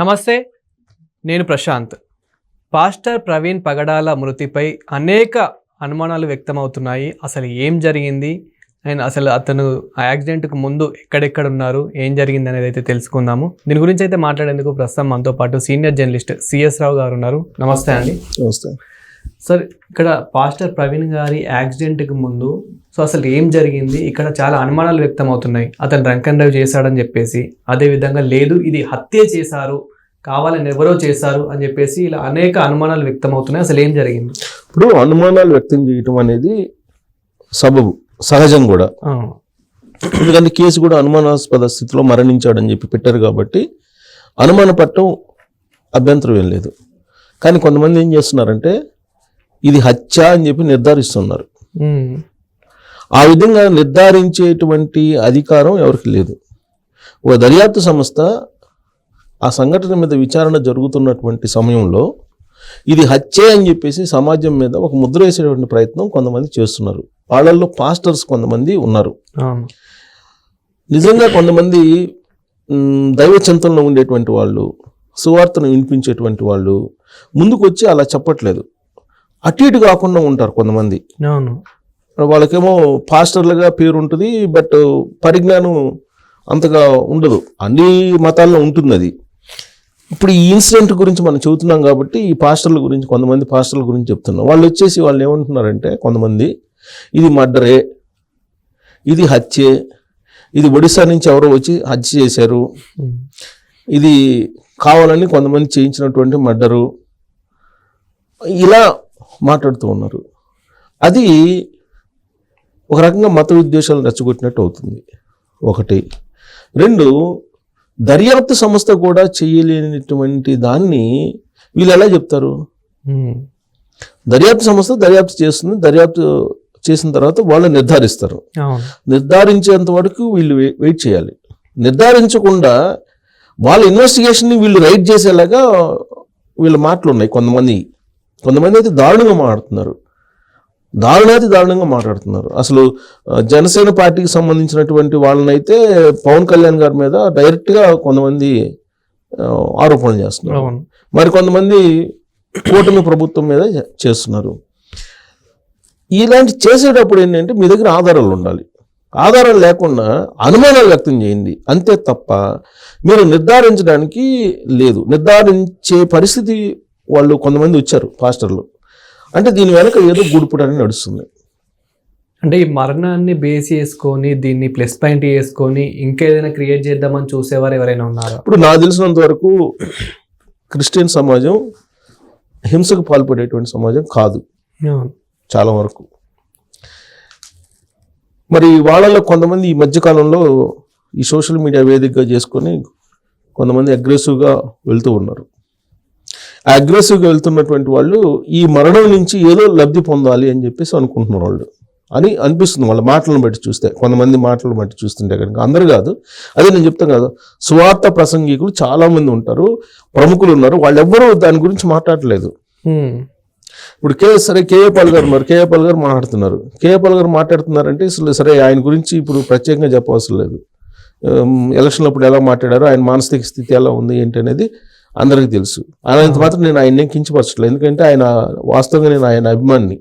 నమస్తే, నేను ప్రశాంత్. పాస్టర్ ప్రవీణ్ పగడాల మృతిపై అనేక అనుమానాలు వ్యక్తమవుతున్నాయి. అసలు ఏం జరిగింది అండ్ అసలు అతను ఆ యాక్సిడెంట్కు ముందు ఎక్కడెక్కడ ఉన్నారు, ఏం జరిగింది అనేది అయితే తెలుసుకుందాము. దీని గురించి అయితే మాట్లాడేందుకు ప్రస్తుతం మనతో పాటు సీనియర్ జర్నలిస్ట్ సిఎస్ రావు గారు ఉన్నారు. నమస్తే అండి. నమస్తే సార్. ఇక్కడ పాస్టర్ ప్రవీణ్ గారి యాక్సిడెంట్కి ముందు అసలు ఏం జరిగింది? ఇక్కడ చాలా అనుమానాలు వ్యక్తమవుతున్నాయి. అతను డ్రంక్ అండ్ డ్రైవ్ చేశాడని చెప్పేసి, అదేవిధంగా లేదు ఇది హత్య చేశారు, కావాలని ఎవరో చేశారు అని చెప్పేసి ఇలా అనేక అనుమానాలు వ్యక్తమవుతున్నాయి. అసలు ఏం జరిగింది? ఇప్పుడు అనుమానాలు వ్యక్తం చేయటం అనేది సబబు, సహజం కూడా. ఎందుకంటే కేసు కూడా అనుమానాస్పద స్థితిలో మరణించాడని చెప్పి పెట్టారు కాబట్టి అనుమాన పట్టడం అభ్యంతరం ఏం లేదు. కానీ కొంతమంది ఏం చేస్తున్నారంటే ఇది హత్య అని చెప్పి నిర్ధారిస్తున్నారు. ఆ విధంగా నిర్ధారించేటువంటి అధికారం ఎవరికి లేదు. ఒక దర్యాప్తు సంస్థ ఆ సంఘటన మీద విచారణ జరుగుతున్నటువంటి సమయంలో ఇది హత్య అని చెప్పేసి సమాజం మీద ఒక ముద్ర వేసేటువంటి ప్రయత్నం కొంతమంది చేస్తున్నారు. వాళ్ళల్లో పాస్టర్స్ కొంతమంది ఉన్నారు. నిజంగా కొంతమంది దైవ చింతనలో ఉండేటువంటి వాళ్ళు, సువార్తను వినిపించేటువంటి వాళ్ళు ముందుకు వచ్చి అలా చెప్పట్లేదు. అటు ఇటు కాకుండా ఉంటారు కొంతమంది. వాళ్ళకేమో పాస్టర్లుగా పేరు ఉంటుంది, బట్ పరిజ్ఞానం అంతగా ఉండదు. అన్ని మతాల్లో ఉంటుంది అది. ఇప్పుడు ఈ ఇన్సిడెంట్ గురించి మనం చెబుతున్నాం కాబట్టి ఈ పాస్టర్ల గురించి, కొంతమంది పాస్టర్ల గురించి చెప్తున్నాం. వాళ్ళు వచ్చేసి వాళ్ళు ఏమంటున్నారంటే కొంతమంది ఇది మర్డరే, ఇది హత్యే, ఇది ఒడిశా నుంచి ఎవరో వచ్చి హత్య చేశారు, ఇది కావాలని కొంతమంది చేయించినటువంటి మర్డరు, ఇలా మాట్లాడుతూ ఉన్నారు. అది ఒక రకంగా మత విద్వేషాలను రెచ్చగొట్టినట్టు అవుతుంది. ఒకటి. రెండు, దర్యాప్తు సంస్థ కూడా చేయలేనటువంటి దాన్ని వీళ్ళు ఎలా చెప్తారు? దర్యాప్తు సంస్థ దర్యాప్తు చేస్తుంది, దర్యాప్తు చేసిన తర్వాత వాళ్ళు నిర్ధారిస్తారు. నిర్ధారించేంత వరకు వీళ్ళు వెయిట్ చేయాలి. నిర్ధారించకుండా వాళ్ళ ఇన్వెస్టిగేషన్ని వీళ్ళు రైట్ చేసేలాగా వీళ్ళ మాటలు ఉన్నాయి. కొంతమంది అయితే దారుణంగా మాట్లాడుతున్నారు, దారుణంగా మాట్లాడుతున్నారు. అసలు జనసేన పార్టీకి సంబంధించినటువంటి వాళ్ళనైతే పవన్ కళ్యాణ్ గారి మీద డైరెక్ట్గా కొంతమంది ఆరోపణలు చేస్తున్నారు. మరి కొంతమంది కూటమి ప్రభుత్వం మీద చేస్తున్నారు. ఇలాంటి చేసేటప్పుడు ఏంటంటే మీ దగ్గర ఆధారాలు ఉండాలి. ఆధారాలు లేకుండా అనుమానాలు వ్యక్తం చేయండి అంతే తప్ప మీరు నిర్ధారించడానికి లేదు. నిర్ధారించే పరిస్థితి వాళ్ళు కొంతమంది వచ్చారు పాస్టర్లు. అంటే దీని వెనక ఏదో గూడుపుటని నడుస్తుంది. అంటే ఈ మరణాన్ని బేస్ చేసుకొని దీన్ని ప్లస్ పాయింట్ చేసుకొని ఇంకేదైనా క్రియేట్ చేద్దామని చూసేవారు ఎవరైనా ఉన్నారా? ఇప్పుడు నాకు తెలిసినంత వరకు క్రిస్టియన్ సమాజం హింసకు పాల్పడేటువంటి సమాజం కాదు చాలా వరకు. మరి వాళ్ళలో కొంతమంది ఈ మధ్యకాలంలో ఈ సోషల్ మీడియా వేదికగా చేసుకొని కొంతమంది అగ్రెసివ్గా వెళ్తూ ఉన్నారు. ఆ అగ్రెసివ్గా వెళ్తున్నటువంటి వాళ్ళు ఈ మరణం నుంచి ఏదో లబ్ధి పొందాలి అని చెప్పేసి అనుకుంటున్నారు వాళ్ళు అని అనిపిస్తుంది వాళ్ళ మాటలను బట్టి చూస్తే. కొంతమంది మాటలను బట్టి చూస్తుంటే కనుక, అందరు కాదు, అదే నేను చెప్తాను కదా, సువార్త ప్రసంగికులు చాలామంది ఉంటారు, ప్రముఖులు ఉన్నారు, వాళ్ళెవ్వరూ దాని గురించి మాట్లాడలేదు. ఇప్పుడు కేఏ పాల్ గారు ఉన్నారు, కేఏ పాల్ గారు మాట్లాడుతున్నారు. కేఏ పాల్ గారు మాట్లాడుతున్నారంటే సరే ఆయన గురించి ఇప్పుడు ప్రత్యేకంగా చెప్పవలసిన లేదు. ఎలక్షన్లో అప్పుడు ఎలా మాట్లాడారో, ఆయన మానసిక స్థితి ఎలా ఉంది ఏంటి అనేది అందరికీ తెలుసు. ఆయనంత మాత్రం నేను ఆయన్నేం కించపరచట్లేదు, ఎందుకంటే ఆయన వాస్తవంగా నేను ఆయన అభిమాని.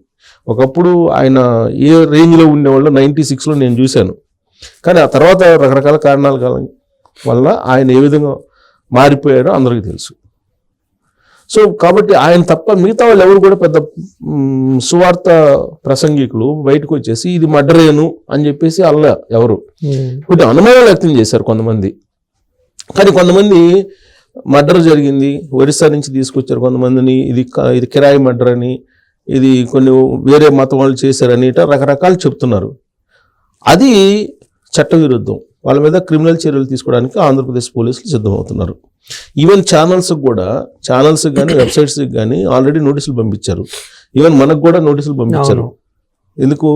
ఒకప్పుడు ఆయన ఏ రేంజ్లో ఉండేవాళ్ళు 96లో నేను చూశాను. కానీ ఆ తర్వాత రకరకాల కారణాల వల్ల ఆయన ఏ విధంగా మారిపోయారో అందరికీ తెలుసు. సో కాబట్టి ఆయన తప్ప మిగతా వాళ్ళు ఎవరు కూడా పెద్ద సువార్త ప్రసంగికులు బయటకు వచ్చేసి ఇది మర్డరేను అని చెప్పేసి అలా ఎవరు కొద్దిగా అనుమానాలు వ్యక్తం చేశారు కొంతమంది. కానీ కొంతమంది మర్డర్ జరిగింది, ఒరిస్సా నుంచి తీసుకొచ్చారు కొంతమందిని, ఇది కిరాయి మర్డర్ అని, ఇది కొన్ని వేరే మతం వాళ్ళు చేశారని రకరకాలు చెప్తున్నారు. అది చట్టవిరుద్ధం. వాళ్ళ మీద క్రిమినల్ చర్యలు తీసుకోవడానికి ఆంధ్రప్రదేశ్ పోలీసులు సిద్ధమవుతున్నారు. ఈవెన్ ఛానల్స్ కానీ వెబ్సైట్స్కి కానీ ఆల్రెడీ నోటీసులు పంపించారు. ఈవెన్ మనకు కూడా నోటీసులు పంపించారు. ఎందుకు?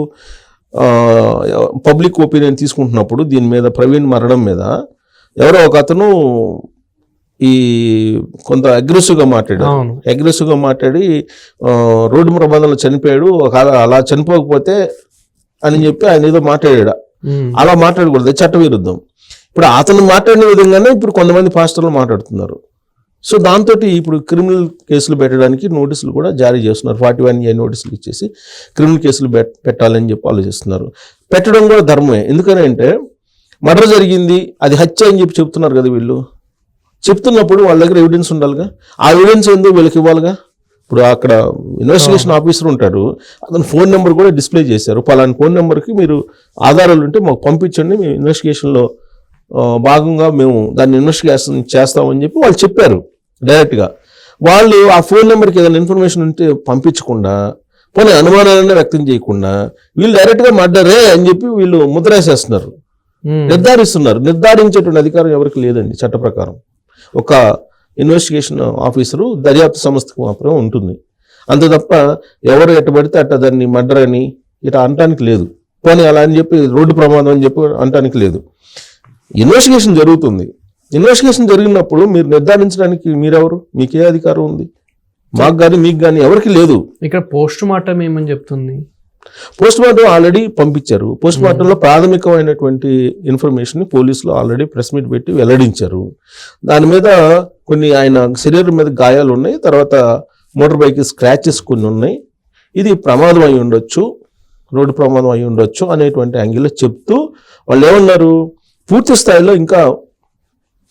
పబ్లిక్ ఒపీనియన్ తీసుకుంటున్నప్పుడు దీని మీద, ప్రవీణ్ మరణం మీద ఎవరో ఒక అతను ఈ కొంత అగ్రెసివ్గా మాట్లాడి రోడ్డు ప్రమాదంలో చనిపోయాడు, అలా చనిపోకపోతే అని చెప్పి ఆయన ఏదో మాట్లాడా. అలా మాట్లాడకూడదు, చట్టవిరుద్ధం. ఇప్పుడు అతను మాట్లాడిన విధంగానే ఇప్పుడు కొంతమంది పాస్టర్లు మాట్లాడుతున్నారు. సో దాంతో ఇప్పుడు క్రిమినల్ కేసులు పెట్టడానికి నోటీసులు కూడా జారీ చేస్తున్నారు. 41A నోటీసులు ఇచ్చేసి క్రిమినల్ కేసులు పెట్టాలని చెప్పి ఆలోచిస్తున్నారు. పెట్టడం కూడా ధర్మమే. ఎందుకనంటే మర్డర్ జరిగింది, అది హత్య అని చెప్పి చెప్తున్నారు కదా వీళ్ళు. చెప్తున్నప్పుడు వాళ్ళ దగ్గర ఎవిడెన్స్ ఉండాలిగా. ఆ ఎవిడెన్స్ ఏందో వీళ్ళకి ఇవ్వాలిగా. ఇప్పుడు అక్కడ ఇన్వెస్టిగేషన్ ఆఫీసర్ ఉంటాడు, అతను ఫోన్ నెంబర్ కూడా డిస్ప్లే చేశారు. పలానా ఫోన్ నెంబర్కి మీరు ఆధారాలు ఉంటే మాకు పంపించండి, మేము ఇన్వెస్టిగేషన్లో భాగంగా మేము దాన్ని ఇన్వెస్టిగేషన్ చేస్తామని చెప్పి వాళ్ళు చెప్పారు డైరెక్ట్గా. వాళ్ళు ఆ ఫోన్ నెంబర్కి ఏదైనా ఇన్ఫర్మేషన్ ఉంటే పంపించకుండా, పోనీ అనుమానాలనే వ్యక్తం చేయకుండా వీళ్ళు డైరెక్ట్గా మర్డరే అని చెప్పి వీళ్ళు ముద్రేసేస్తున్నారు, నిర్ధారిస్తున్నారు. నిర్ధారించేటువంటి అధికారం ఎవరికి లేదండి చట్ట ప్రకారం. ఒక ఇన్వెస్టిగేషన్ ఆఫీసరు దర్యాప్తు సంస్థకు మాత్రమే ఉంటుంది. అంత తప్ప ఎవరు ఎట్టబడితే అట్ట దాన్ని మర్డర్ అని ఇట్లా అనటానికి లేదు. పోనీ అలా అని చెప్పి రోడ్డు ప్రమాదం అని చెప్పి అనటానికి లేదు. ఇన్వెస్టిగేషన్ జరుగుతుంది. ఇన్వెస్టిగేషన్ జరిగినప్పుడు మీరు నిర్ధారించడానికి మీరెవరు? మీకే అధికారం ఉంది? మాకు కానీ మీకు కానీ ఎవరికి లేదు. ఇక్కడ పోస్ట్ మార్టం ఏమని చెప్తుంది? పోస్ట్ మార్టం ఆల్రెడీ పంపించారు. పోస్ట్ మార్టంలో ప్రాథమికమైనటువంటి ఇన్ఫర్మేషన్ పోలీసులు ఆల్రెడీ ప్రెస్ మీట్ పెట్టి వెల్లడించారు. దాని మీద కొన్ని ఆయన శరీరం మీద గాయాలు ఉన్నాయి, తర్వాత మోటార్ బైక్ స్క్రాచెస్ కొన్ని ఉన్నాయి. ఇది ప్రమాదం అయి ఉండొచ్చు, రోడ్డు ప్రమాదం అయి ఉండొచ్చు అనేటువంటి యాంగిల్లో చెప్తూ వాళ్ళు ఏమన్నారు, పూర్తి స్థాయిలో ఇంకా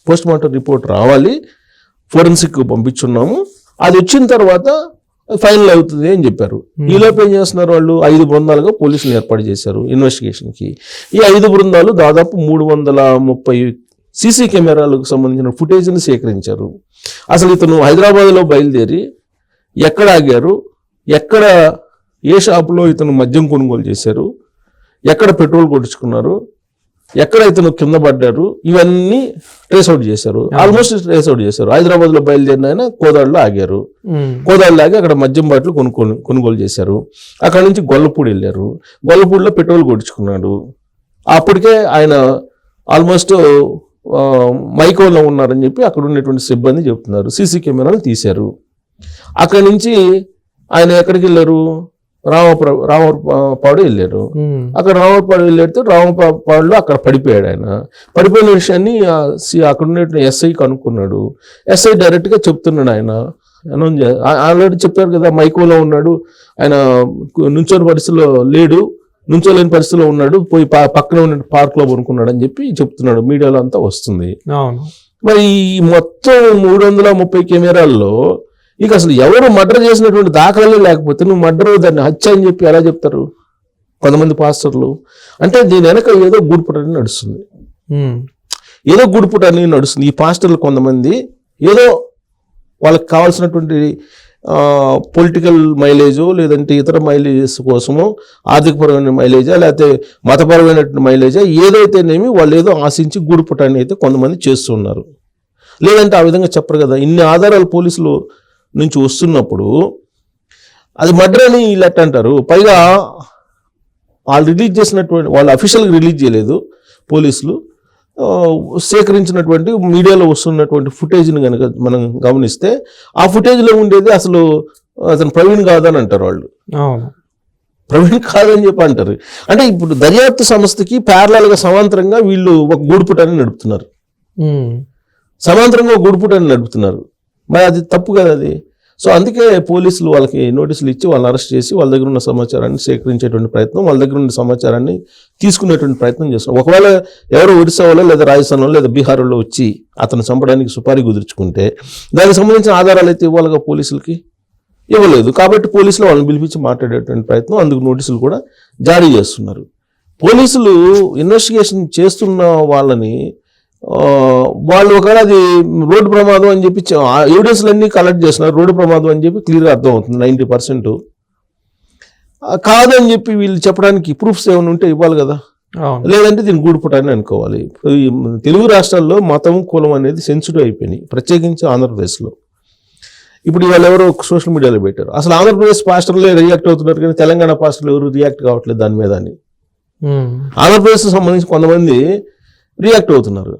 పోస్ట్ మార్టం రిపోర్ట్ రావాలి, ఫోరెన్సిక్ పంపించున్నాము, అది వచ్చిన తర్వాత ఫైనల్ అవుతుంది అని చెప్పారు. ఈలోపు ఏం చేస్తున్నారు వాళ్ళు? 5 బృందాలుగా పోలీసులు ఏర్పాటు చేశారు ఇన్వెస్టిగేషన్కి. ఈ 5 బృందాలు దాదాపు 330 సీసీ కెమెరాలకు సంబంధించిన ఫుటేజ్ని సేకరించారు. అసలు ఇతను హైదరాబాద్లో బయలుదేరి ఎక్కడ ఆగారు, ఎక్కడ ఏ షాపులో ఇతను మద్యం కొనుగోలు చేశారు, ఎక్కడ పెట్రోల్ కొట్టించుకున్నారు, ఎక్కడ ఇతను కింద పడ్డారు, ఇవన్నీ ట్రేస్అవుట్ చేశారు. ఆల్మోస్ట్ ట్రేస్అవుట్ చేశారు. హైదరాబాద్లో బయలుదేరిన ఆయన కోదాడులో ఆగారు. కోదాడులో ఆగి అక్కడ మద్యం బాటిల్ కొనుగోలు చేశారు. అక్కడ నుంచి గొల్లపూడి వెళ్ళారు. గొల్లపూడిలో పెట్రోల్ కొట్టించుకున్నాడు. అప్పటికే ఆయన ఆల్మోస్ట్ మైకోలో ఉన్నారని చెప్పి అక్కడ ఉన్నటువంటి సిబ్బంది చెప్తున్నారు. సీసీ కెమెరాలు తీశారు. అక్కడి నుంచి ఆయన ఎక్కడికి వెళ్ళారు? రామపాడు వెళ్ళారు. అక్కడ రామపాడు వెళ్ళేస్తే రామపాడులో అక్కడ పడిపోయాడు. ఆయన పడిపోయిన విషయాన్ని అక్కడ ఉన్న ఎస్ఐ కనుక్కున్నాడు. ఎస్ఐ డైరెక్ట్గా చెప్తున్నాడు. ఆయన ఆల్రెడీ చెప్పారు కదా, మైకోలో ఉన్నాడు, ఆయన నుంచోని పరిస్థితిలో లేడు, నుంచోలేని పరిస్థితిలో ఉన్నాడు, పోయి పక్కన ఉన్న పార్క్లో కొనుక్కున్నాడు అని చెప్పి చెప్తున్నాడు. మీడియాలో అంతా వస్తుంది. మరి ఈ మొత్తం 330 కెమెరాల్లో ఇక అసలు ఎవరు మర్డర్ చేసినటువంటి దాఖలాలే లేకపోతే నువ్వు మర్డర్ దాన్ని హత్య అని చెప్పి ఎలా చెప్తారు కొంతమంది పాస్టర్లు? అంటే దీని వెనక ఏదో గూడుపుటని నడుస్తుంది, ఏదో గూడుపుటని నడుస్తుంది. ఈ పాస్టర్లు కొంతమంది ఏదో వాళ్ళకి కావాల్సినటువంటి పొలిటికల్ మైలేజో లేదంటే ఇతర మైలేజెస్ కోసమో, ఆర్థికపరమైన మైలేజా లేకపోతే మతపరమైనటువంటి మైలేజా ఏదైతేనేమి వాళ్ళు ఏదో ఆశించి గూడుపుటాన్ని అయితే కొంతమంది చేస్తున్నారు. లేదంటే ఆ విధంగా చెప్పరు కదా. ఇన్ని ఆధారాలు పోలీసులు నుంచి వస్తున్నప్పుడు అది మర్డర్ అని వీళ్ళు అంటారు. పైగా వాళ్ళు రిలీజ్ చేసినటువంటి, వాళ్ళు అఫీషియల్గా రిలీజ్ చేయలేదు పోలీసులు, సేకరించినటువంటి మీడియాలో వస్తున్నటువంటి ఫుటేజ్ని కనుక మనం గమనిస్తే ఆ ఫుటేజ్లో ఉండేది అసలు అతను ప్రవీణ్ కాదని అంటారు వాళ్ళు. ప్రవీణ్ కాదని చెప్పి అంటారు. అంటే ఇప్పుడు దర్యాప్తు సంస్థకి ప్యారలల్గా సమాంతరంగా వీళ్ళు ఒక గూడుపుటాన్ని నడుపుతున్నారు, సమాంతరంగా గూడుపుటాన్ని నడుపుతున్నారు. మరి అది తప్పు కదా అది. సో అందుకే పోలీసులు వాళ్ళకి నోటీసులు ఇచ్చి వాళ్ళని అరెస్ట్ చేసి వాళ్ళ దగ్గర ఉన్న సమాచారాన్ని సేకరించేటువంటి ప్రయత్నం, వాళ్ళ దగ్గర ఉన్న సమాచారాన్ని తీసుకునేటువంటి ప్రయత్నం చేస్తున్నారు. ఒకవేళ ఎవరో ఒడిశాలో లేదా రాజస్థాన్లో లేదా బీహార్లో వచ్చి అతను చంపడానికి సుపారీ కుదుర్చుకుంటే దానికి సంబంధించిన ఆధారాలు అయితే ఇవ్వాలిగా పోలీసులకి, ఇవ్వలేదు. కాబట్టి పోలీసులు వాళ్ళని పిలిపించి మాట్లాడేటువంటి ప్రయత్నం, అందుకు నోటీసులు కూడా జారీ చేస్తున్నారు. పోలీసులు ఇన్వెస్టిగేషన్ చేస్తున్న వాళ్ళని వాళ్ళు ఒకవేళ అది రోడ్డు ప్రమాదం అని చెప్పి ఎవిడెన్స్లన్నీ కలెక్ట్ చేస్తున్నారు, రోడ్డు ప్రమాదం అని చెప్పి క్లియర్గా అర్థం అవుతుంది 90%. కాదని చెప్పి వీళ్ళు చెప్పడానికి ప్రూఫ్స్ ఏమైనా ఉంటే ఇవ్వాలి కదా, లేదంటే దీన్ని గూడుపుటాన్ని అనుకోవాలి. తెలుగు రాష్ట్రాల్లో మతం కులం అనేది సెన్సిటివ్ అయిపోయినాయి, ప్రత్యేకించి ఆంధ్రప్రదేశ్లో. ఇప్పుడు ఇవాళ ఎవరో సోషల్ మీడియాలో పెట్టారు, అసలు ఆంధ్రప్రదేశ్ పాస్టర్లే రియాక్ట్ అవుతున్నారు కానీ తెలంగాణ పాస్టర్లు ఎవరు రియాక్ట్ కావట్లేదు దాని మీద అని. ఆంధ్రప్రదేశ్కి సంబంధించి కొంతమంది రియాక్ట్ అవుతున్నారు.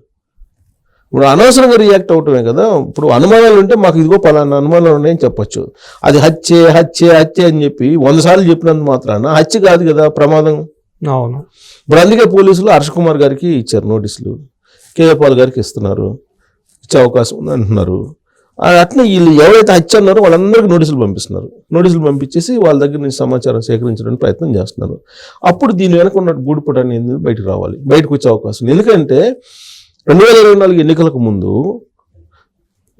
ఇప్పుడు అనవసరంగా రియాక్ట్ అవటమే కదా. ఇప్పుడు అనుమానాలు ఉంటే మాకు ఇదిగో పలానా అనుమానాలు ఉన్నాయని చెప్పొచ్చు. అది హత్యే హత్యే హత్య అని చెప్పి 100 సార్లు చెప్పినంత మాత్రాన హత్య కాదు కదా, ప్రమాదం. అవును. ఇప్పుడు అందుకే పోలీసులు హర్ష కుమార్ గారికి ఇచ్చారు నోటీసులు, కేఏ పాల్ గారికి ఇస్తున్నారు, ఇచ్చే అవకాశం ఉంది అంటున్నారు. అట్లా వీళ్ళు ఎవరైతే హత్య అన్నారో వాళ్ళందరికీ నోటీసులు పంపిస్తున్నారు. నోటీసులు పంపించేసి వాళ్ళ దగ్గర నుంచి సమాచారం సేకరించడానికి ప్రయత్నం చేస్తున్నారు. అప్పుడు దీని వెనక ఉన్న గూడుపుట అనేది బయటకు రావాలి, బయటకు వచ్చే అవకాశం ఉంది. ఎందుకంటే 2024 ఎన్నికలకు ముందు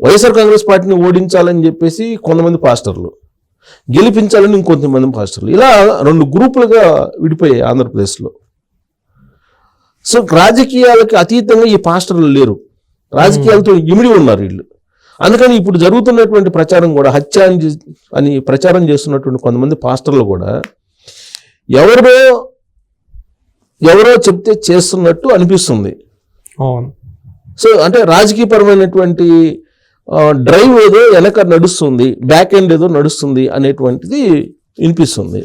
వైఎస్ఆర్ కాంగ్రెస్ పార్టీని ఓడించాలని చెప్పేసి కొంతమంది పాస్టర్లు, గెలిపించాలని ఇంకొంతమంది పాస్టర్లు, ఇలా 2 గ్రూపులుగా విడిపోయాయి ఆంధ్రప్రదేశ్లో. సో రాజకీయాలకి అతీతంగా ఈ పాస్టర్లు లేరు, రాజకీయాలతో ఇమిడి ఉన్నారు వీళ్ళు. అందుకని ఇప్పుడు జరుగుతున్నటువంటి ప్రచారం కూడా హత్య అని ప్రచారం చేస్తున్నటువంటి కొంతమంది పాస్టర్లు కూడా ఎవరో చెప్తే చేస్తున్నట్టు అనిపిస్తుంది. అవును. సో అంటే రాజకీయపరమైనటువంటి డ్రైవ్ ఏదో వెనక నడుస్తుంది, బ్యాక్ ఎండ్ ఏదో నడుస్తుంది అనేటువంటిది వినిపిస్తుంది.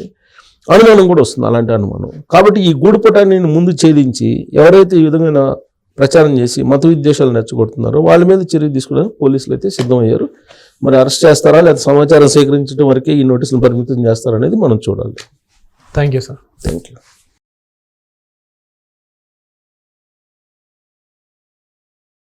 అనుమానం కూడా వస్తుంది, అలాంటి అనుమానం. కాబట్టి ఈ గూడుపుటాన్ని ముందు ఛేదించి ఎవరైతే ఈ విధమైన ప్రచారం చేసి మత విద్వేషాలు రెచ్చగొడుతున్నారో వాళ్ళ మీద చర్య తీసుకోవడానికి పోలీసులు అయితే సిద్ధమయ్యారు. మరి అరెస్ట్ చేస్తారా లేదా సమాచారం సేకరించడం వరకే ఈ నోటీసులు పరిమితం చేస్తారా అనేది మనం చూడాలి. Thank you sir. Thank you.